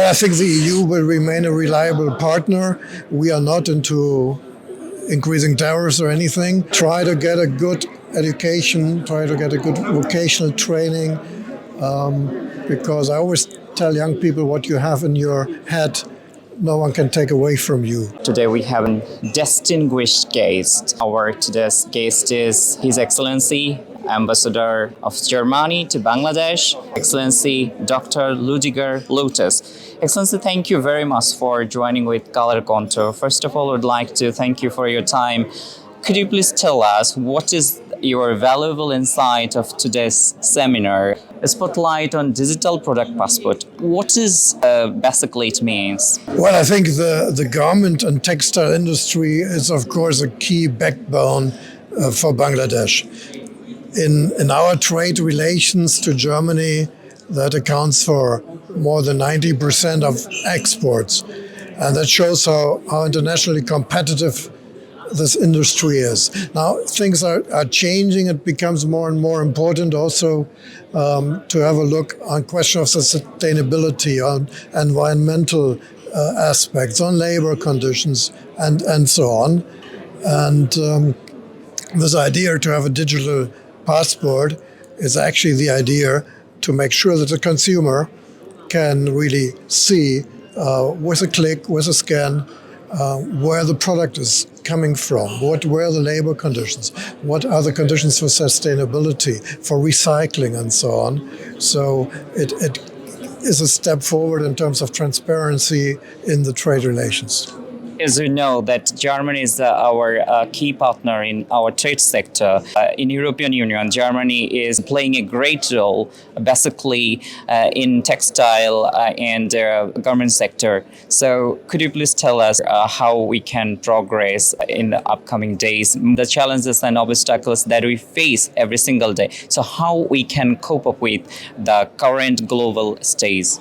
Well, I think the EU will remain a reliable partner. We are not into increasing tariffs or anything. Try to get a good education, try to get a good vocational training, because I always tell young people what you have in your head, no one can take away from you. Today we have a distinguished guest. Our today's guest is His Excellency Ambassador of Germany to Bangladesh, Excellency Dr. Ludiger Lotus. Excellency, thank you very much for joining with Kaler Kantho. First of all, I would like to thank you for your time. Could you please tell us what is your valuable insight of today's seminar? A spotlight on digital product passport. What is basically it means? Well, I think the garment and textile industry is, of course, a key backbone for Bangladesh. In our trade relations to Germany, that accounts for more than 90% of exports. And that shows how internationally competitive this industry is. Now, things are changing. It becomes more and more important also to have a look on question of sustainability, on environmental aspects, on labor conditions, and so on. And this idea to have a digital passport is actually the idea to make sure that the consumer can really see with a click, with a scan, where the product is coming from, where are the labor conditions, what are the conditions for sustainability, for recycling, and so on. So it is a step forward in terms of transparency in the trade relations. As you know, that Germany is our key partner in our trade sector. In European Union, Germany is playing a great role, basically in textile and garment sector. So, could you please tell us how we can progress in the upcoming days, the challenges and obstacles that we face every single day? So, how we can cope up with the current global stage?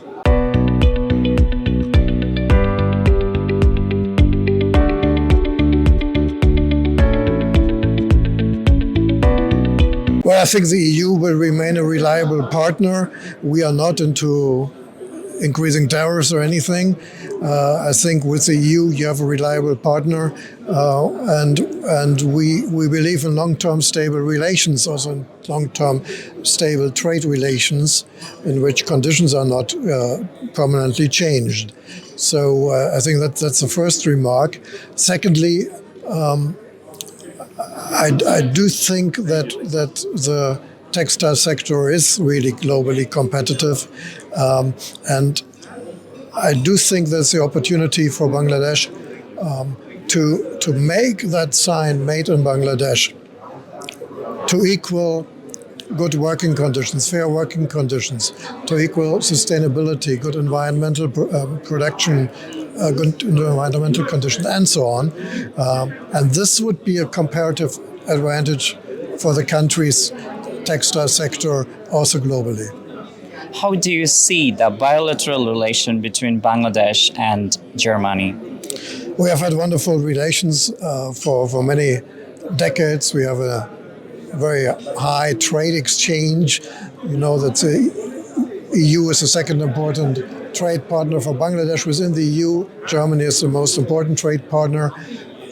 Well, I think the EU will remain a reliable partner. We are not into increasing tariffs or anything. I think with the EU you have a reliable partner, and we believe in long-term stable relations, also in long-term stable trade relations in which conditions are not permanently changed. So I think that's the first remark. Secondly, I do think that the textile sector is really globally competitive, and I do think there's the opportunity for Bangladesh to make that sign "Made in Bangladesh" to equal good working conditions, fair working conditions, to equal sustainability, good environmental production, good environmental conditions, and so on. And this would be a comparative advantage for the country's textile sector, also globally. How do you see the bilateral relation between Bangladesh and Germany? We have had wonderful relations for many decades. We have a very high trade exchange. You know that the EU is the second important trade partner for Bangladesh within the EU. Germany is the most important trade partner.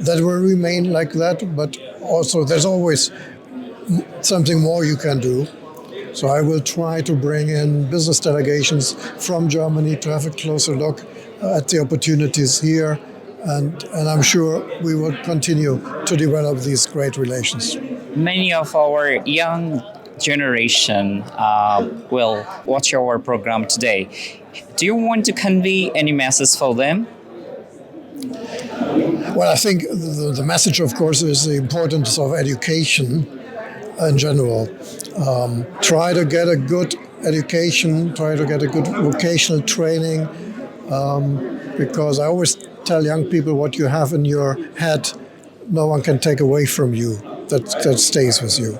That will remain like that, but also there's always something more you can do. So I will try to bring in business delegations from Germany to have a closer look at the opportunities here, and I'm sure we will continue to develop these great relations. Many of our young generation will watch our program today. Do you want to convey any message for them? Well, I think the message, of course, is the importance of education in general. Try to get a good education, try to get a good vocational training, because I always tell young people what you have in your head, no one can take away from you. That stays with you.